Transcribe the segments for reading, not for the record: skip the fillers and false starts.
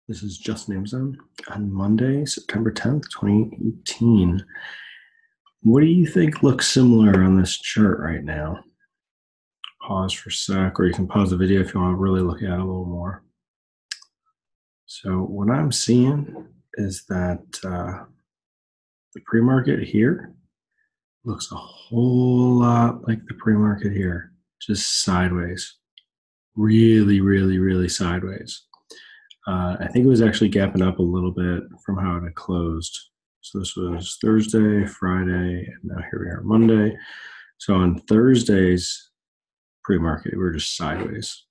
This is Justin AMZN on Monday, September 10th, 2018. What do you think looks similar on this chart right now? Pause for a sec, or you can pause the video if you want to really look at it a little more. So what I'm seeing is that the pre-market here looks a whole lot like the pre-market here, just sideways, really sideways. I think it was actually gapping up a little bit from how it had closed. So this was Thursday, Friday, and now here we are Monday. So on Thursday's pre-market, we were just sideways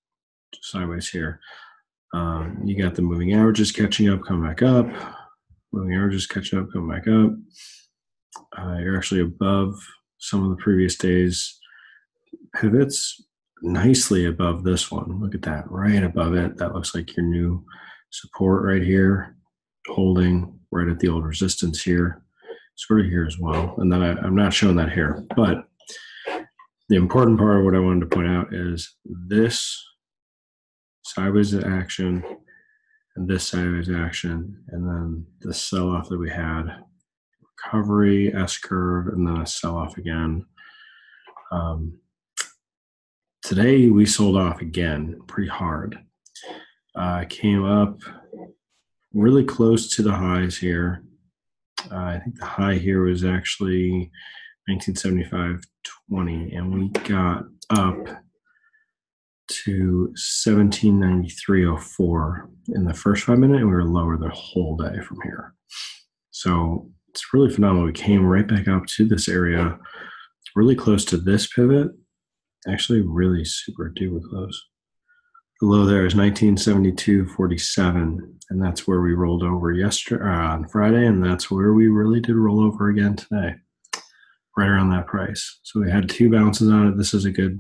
here. You got the moving averages catching up, come back up. Moving averages catching up, come back up. You're actually above some of the previous days' pivots, nicely above this one. Look at that, right above it. That looks like your new support right here, holding right at the old resistance here, sort of here as well. And then I'm not showing that here, but the important part of what I wanted to point out is this sideways action and this sideways action, and then the sell-off that we had, recovery, S-curve, and then a sell-off again. Today we sold off again pretty hard. Came up really close to the highs here. I think the high here was actually 1975.20, and we got up to 1793.04 in the first 5 minutes, and we were lower the whole day from here. So it's really phenomenal. We came right back up to this area, really close to this pivot. Actually, really super duper close. The low there is 1972.47, and that's where we rolled over yesterday on Friday, and that's where we really did roll over again today, right around that price. So we had two bounces on it. This is a good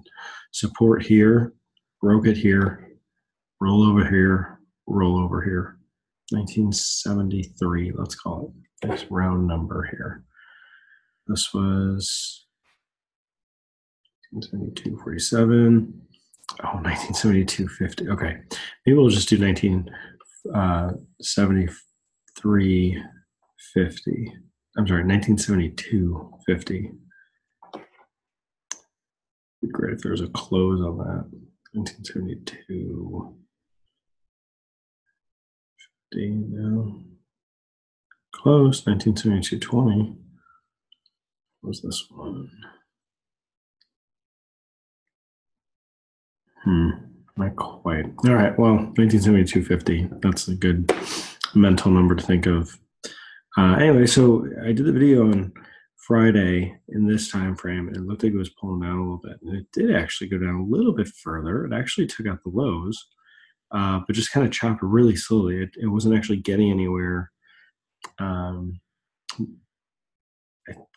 support here, broke it here, roll over here, roll over here. 1973, let's call it. Nice round number here. This was 1972.47. Oh, 1972.50. Okay. Maybe we'll just do 1973.50. I'm sorry, 1972.50. Be great if there was a close on that. 1972.50 now. Close, 1972.20. What was this one? Not quite. All right, well, 1972.50. That's a good mental number to think of. Anyway, so I did the video on Friday in this time frame, and it looked like it was pulling down a little bit. And it did actually go down a little bit further. It actually took out the lows, but just kind of chopped really slowly. It wasn't actually getting anywhere. I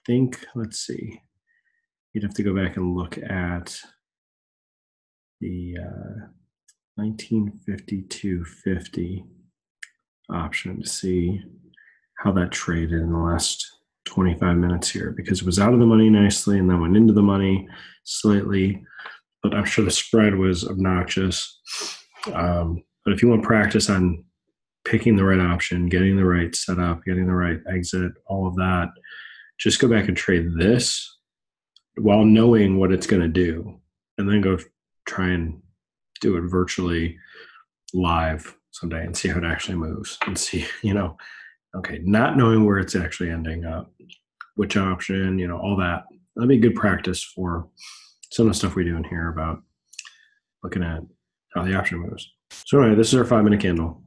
think, let's see. You'd have to go back and look at the 1952.50 option to see how that traded in the last 25 minutes here, because it was out of the money nicely and then went into the money slightly, but I'm sure the spread was obnoxious. But if you want practice on picking the right option, getting the right setup, getting the right exit, all of that, just go back and trade this while knowing what it's going to do, and then go try and do it virtually live someday and see how it actually moves and see, okay, not knowing where it's actually ending up, which option, all that. That'd be good practice for some of the stuff we do in here about looking at how the option moves. So anyway, this is our 5-minute candle.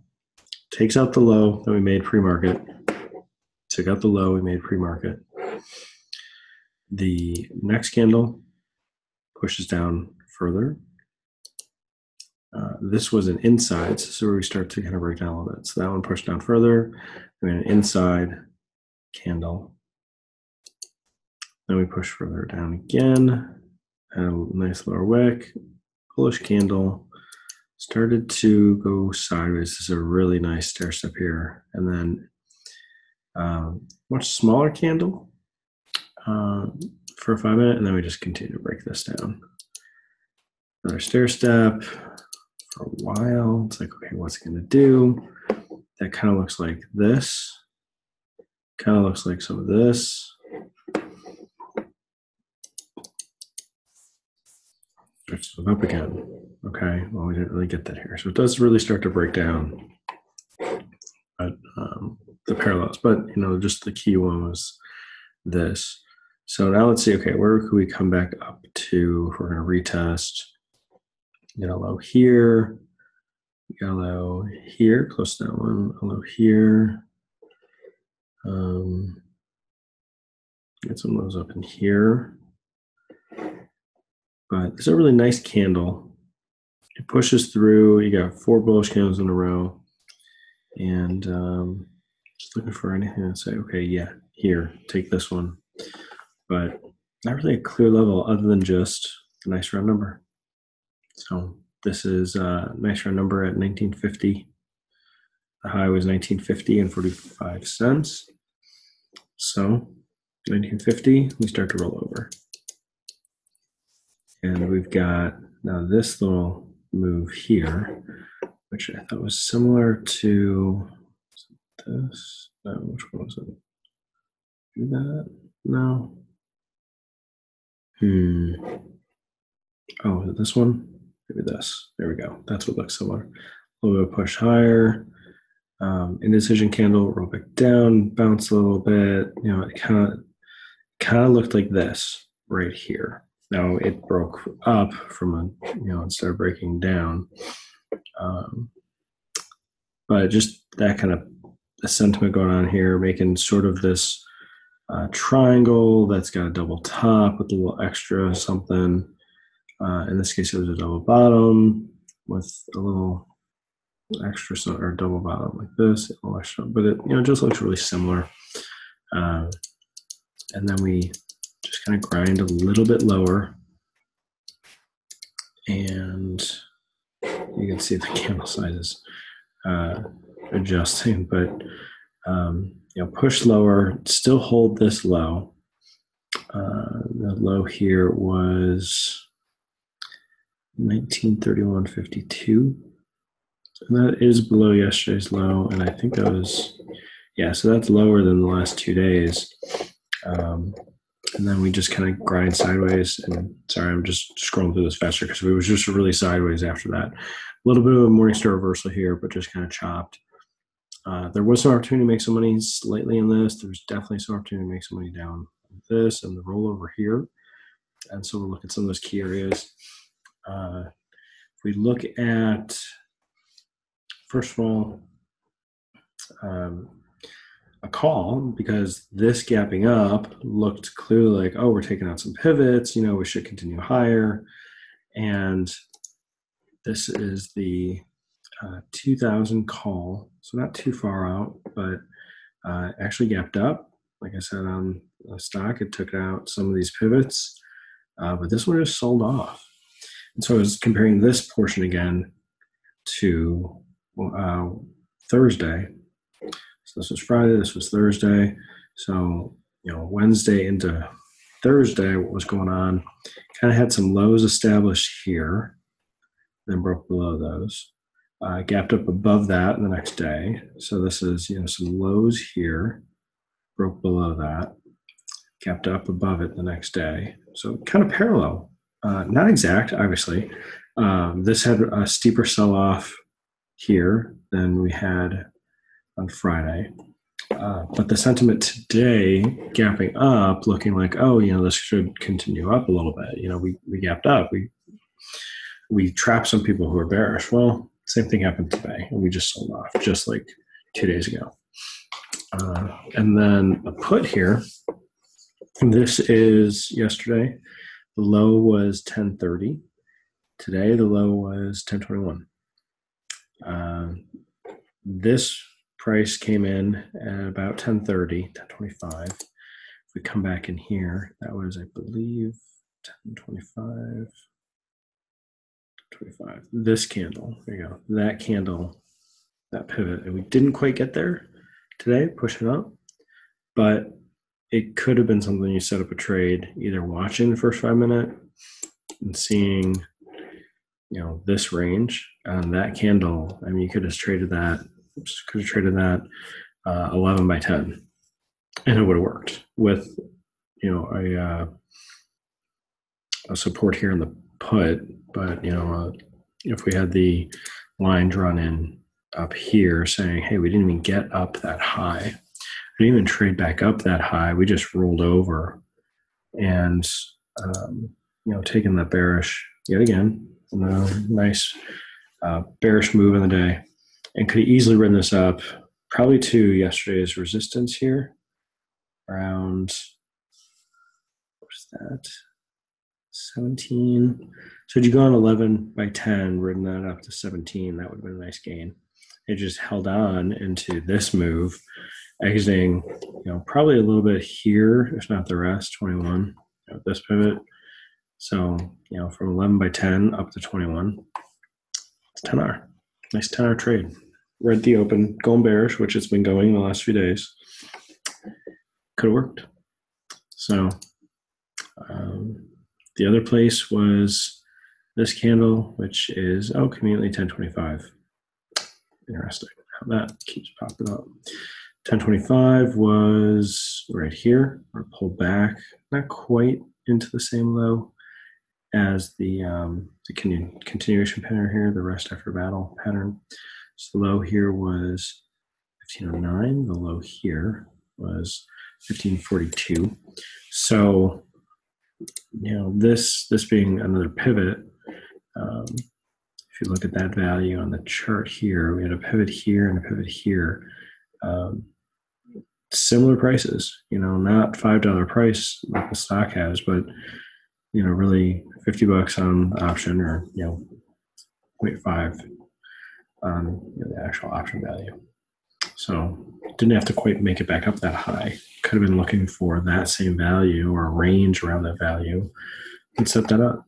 Takes out the low that we made pre-market. Took out the low we made pre-market. The next candle pushes down further. This was an inside, so where we start to kind of break down a little bit. So that one pushed down further. We had an inside candle. Then we push further down again. A nice lower wick, bullish candle. Started to go sideways. This is a really nice stair step here. And then much smaller candle for a 5-minute, and then we just continue to break this down. Another stair step for a while. It's like, okay, what's it going to do? that kind of looks like this, kind of looks like some of this. Starts to move up again. Okay, well, we didn't really get that here. So it does really start to break down the parallels, but just the key one was this. So now let's see, okay, where could we come back up to if we're going to retest? Get a low here, get a low here, close to that one, a low here. Get some lows up in here. But this is a really nice candle. It pushes through. You got 4 bullish candles in a row. And just looking for anything to say, okay, yeah, here, take this one. But not really a clear level other than just a nice round number. So this is a nice round number at 1950. The high was 1950 and 45 cents. So 1950, we start to roll over. And we've got now this little move here, which I thought was similar to this. No, which one was it? Do that? No. Oh, is it this one? Maybe this. There we go. That's what looks similar. A little bit of push higher. Indecision candle, roll back down, bounce a little bit. It kind of looked like this right here. Now it broke up from instead of breaking down. But just that kind of the sentiment going on here, making sort of this triangle that's got a double top with a little extra something. In this case, it was a double bottom with a little extra or double bottom like this, but it just looks really similar. And then we just kind of grind a little bit lower, and you can see the candle sizes adjusting, but push lower, still hold this low. The low here was 1931.52. And that is below yesterday's low, and I think that was, so that's lower than the last 2 days. And then we just kind of grind sideways. And sorry, I'm just scrolling through this faster because we was just really sideways after that. A little bit of a Morningstar reversal here, but just kind of chopped. There was some opportunity to make some money slightly in this. There's definitely some opportunity to make some money down this and the rollover here. And so we'll look at some of those key areas. If we look at, first of all, a call, because this gapping up looked clearly like, oh, we're taking out some pivots, we should continue higher. And this is the 2000 call, so not too far out, but actually gapped up. Like I said, on the stock, it took out some of these pivots, but this one just sold off. And so I was comparing this portion again to Thursday. So this was Friday, this was Thursday. So, Wednesday into Thursday, what was going on? Kind of had some lows established here, then broke below those. Gapped up above that the next day. So this is, some lows here, broke below that, gapped up above it the next day. So kind of parallel, not exact, obviously. This had a steeper sell-off here than we had on Friday. But the sentiment today, gapping up, looking like, oh, this should continue up a little bit. We gapped up. We trapped some people who are bearish. Well, same thing happened today, and we just sold off just like 2 days ago. And then a put here. This is yesterday. The low was 1030. Today, the low was 1021. This price came in at about 1030, 1025. If we come back in here, that was, I believe, 1025. 25. This candle, there you go. That candle, that pivot, and we didn't quite get there today, pushing up, but it could have been something you set up a trade, either watching the first 5 minutes and seeing, this range and that candle. I mean, you could have traded that Oops, could have traded that 11 by 10, and it would have worked with a support here in the put. But if we had the lines run in up here saying, hey, we didn't even get up that high, we didn't even trade back up that high, we just rolled over and taking that bearish yet again, nice bearish move in the day, and could easily run this up probably to yesterday's resistance here around, what's that, 17. So had you gone 11 by 10, ridden that up to 17, that would have been a nice gain. It just held on into this move, exiting, probably a little bit here, if not the rest, 21, this pivot. So, from 11 by 10 up to 21, it's 10R. Nice 10R trade. We're at the open, going bearish, which it's been going in the last few days. Could have worked. So, the other place was this candle, which is, conveniently 1025. Interesting how that keeps popping up. 1025 was right here, or pulled back, not quite into the same low as the continuation pattern here, the rest after battle pattern. So the low here was 1509. The low here was 1542. So, this being another pivot, if you look at that value on the chart here, we had a pivot here and a pivot here. Similar prices, not $5 price like the stock has, but really $50 on the option, or 0.5 on the actual option value. So didn't have to quite make it back up that high. Could have been looking for that same value or a range around that value and set that up.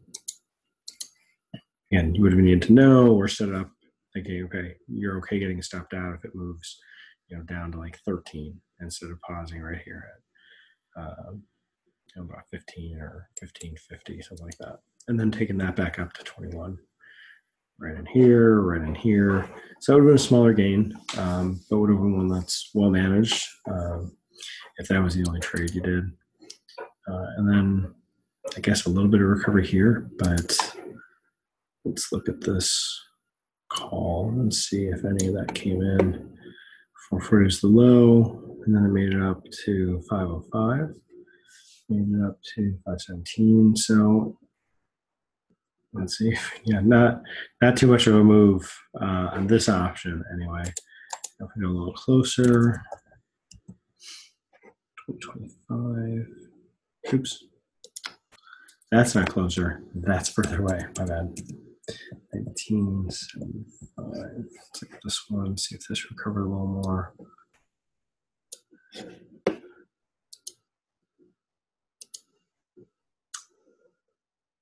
Again, you would have needed to know or set it up thinking, okay, you're okay getting stopped out if it moves, down to like 13 instead of pausing right here at about 15 or 15.50, something like that, and then taking that back up to 21. Right in here, right in here. So that would have been a smaller gain, but would have been one that's well managed if that was the only trade you did. And then I guess a little bit of recovery here, but let's look at this call and see if any of that came in. 440 is the low, and then it made it up to 505, made it up to 517. So let's see. Yeah, not too much of a move on this option anyway. If we go a little closer, 2025. Oops. That's not closer. That's further away. My bad. 1975. Let's look at this one, see if this recovered a little more.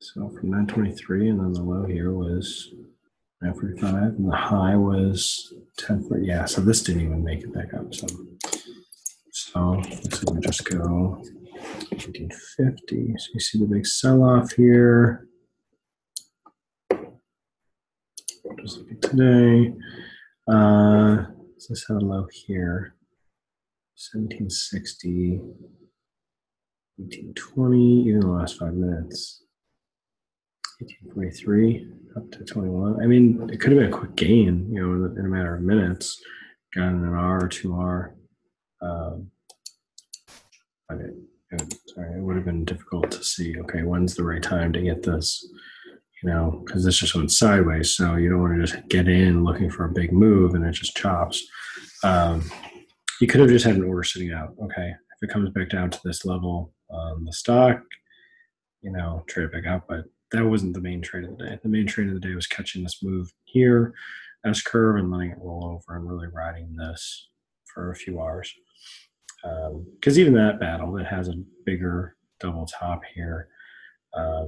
So from 923, and then the low here was 945, and the high was 1040. Yeah, so this didn't even make it back up. So let's just go 1850. So you see the big sell-off here. Just look at today. So this had a low here, 1760, 1820, even the last 5 minutes. 1843 up to 21. I mean, it could have been a quick gain, in a matter of minutes. Got in an R or 2R. It would have been difficult to see, okay, when's the right time to get this, because this just went sideways. So you don't want to just get in looking for a big move and it just chops. You could have just had an order sitting out. Okay, if it comes back down to this level on the stock, trade it back up. But that wasn't the main trade of the day. The main trade of the day was catching this move here, S curve, and letting it roll over and really riding this for a few hours. Because even that battle, it has a bigger double top here, a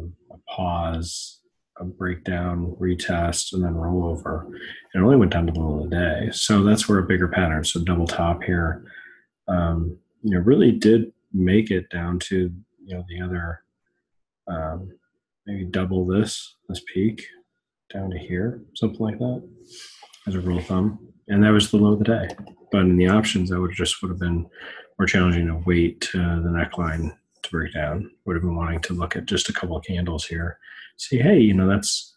pause, a breakdown, retest, and then roll over. It only went down to the middle of the day. So that's where a bigger pattern, so double top here, really did make it down to, the other, maybe double this peak down to here, something like that, as a rule of thumb. And that was the low of the day. But in the options, that would have been more challenging to wait the neckline to break down. Would have been wanting to look at just a couple of candles here. See, hey, you know, that's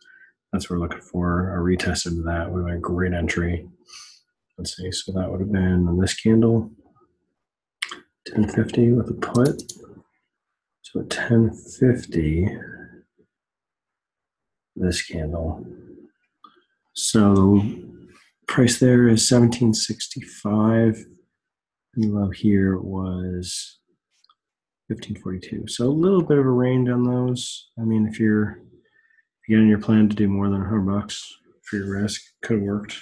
what we're looking for. A retest into that would have been a great entry. Let's see. So that would have been on this candle, 1050 with a put. So at 1050, this candle. So price there is 1765. And the low here was 1542. So a little bit of a range on those. I mean, if you're getting your plan to do more than $100 for your risk, could have worked.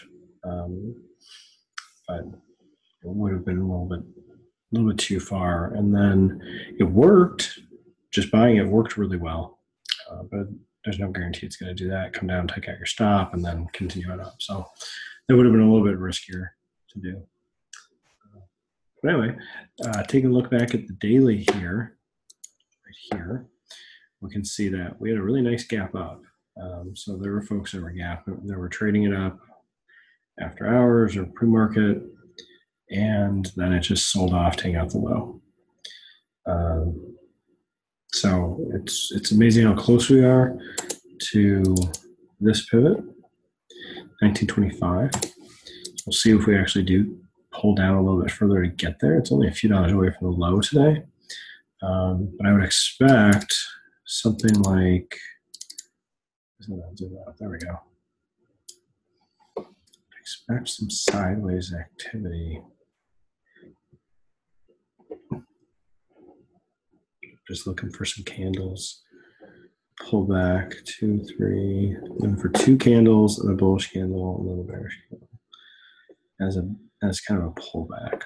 But it would have been a little bit too far. And then it worked. Just buying it worked really well. But there's no guarantee it's going to do that. Come down, take out your stop, and then continue it up. So that would have been a little bit riskier to do. But anyway, taking a look back at the daily here, right here, we can see that we had a really nice gap up. So there were folks that were trading it up after hours or pre-market, and then it just sold off, taking out the low. So it's amazing how close we are to this pivot, 1925. We'll see if we actually do pull down a little bit further to get there. It's only a few dollars away from the low today. But I would expect something like, there we go. Expect some sideways activity. Just looking for some candles. Pull back, 2, 3. Looking for 2 candles and a bullish candle and then a bearish candle. As kind of a pullback.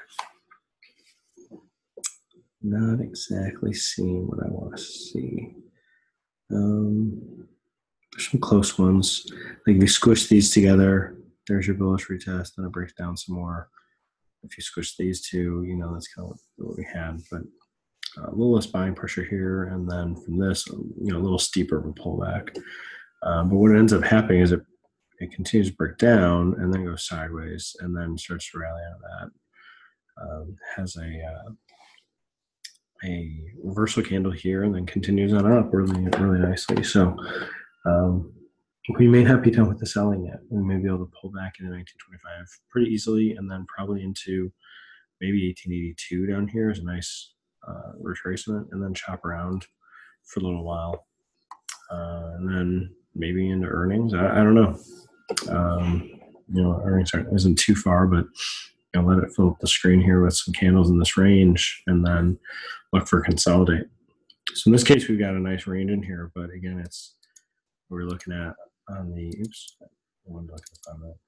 Not exactly seeing what I want to see. There's some close ones. Like if you squish these together, there's your bullish retest, then it breaks down some more. If you squish these two, you know, that's kind of what we had. But a little less buying pressure here, and then from this, you know, a little steeper of a pullback. But what ends up happening is it continues to break down and then goes sideways and then starts to rally out of that. Has a reversal candle here and then continues on up really nicely. So we may not be done with the selling yet. We may be able to pull back into 1925 pretty easily, and then probably into maybe 1882 down here is a nice retracement, and then chop around for a little while, and then maybe into earnings. I don't know. You know, earnings isn't too far, but you know, let it fill up the screen here with some candles in this range, and then look for consolidate. So in this case, we've got a nice range in here, but again, it's what we're looking at on the what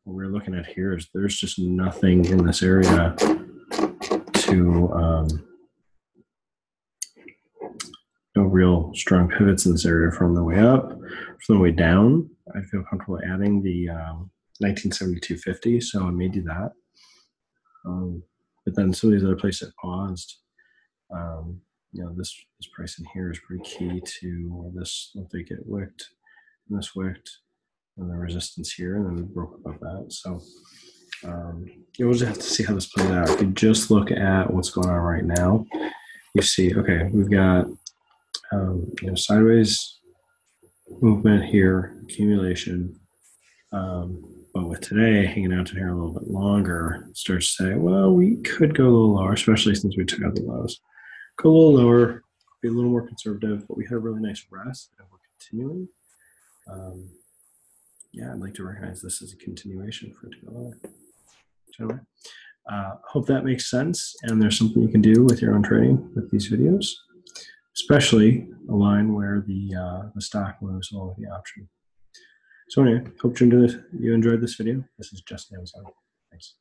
we're looking at here is there's just nothing in this area to no real strong pivots in this area from the way up. From the way down, I feel comfortable adding the 1972.50, so I may do that. But then some of these other places that paused, you know, this price in here is pretty key to this. If they get wicked, and this wicked, and the resistance here, and then we broke above that. So we'll just have to see how this plays out. If you just look at what's going on right now, you see, okay, we've got you know, sideways movement here, accumulation. But with today hanging out to here a little bit longer, it starts to say, well, we could go a little lower, especially since we took out the lows. Go a little lower, be a little more conservative, but we had a really nice rest and we're continuing. Yeah, I'd like to recognize this as a continuation for it to go lower. So anyway, hope that makes sense, and there's something you can do with your own trading with these videos, especially a line where the stock moves along with the option. So anyway, hope you enjoyed this video. This is Justin AMZN. Thanks.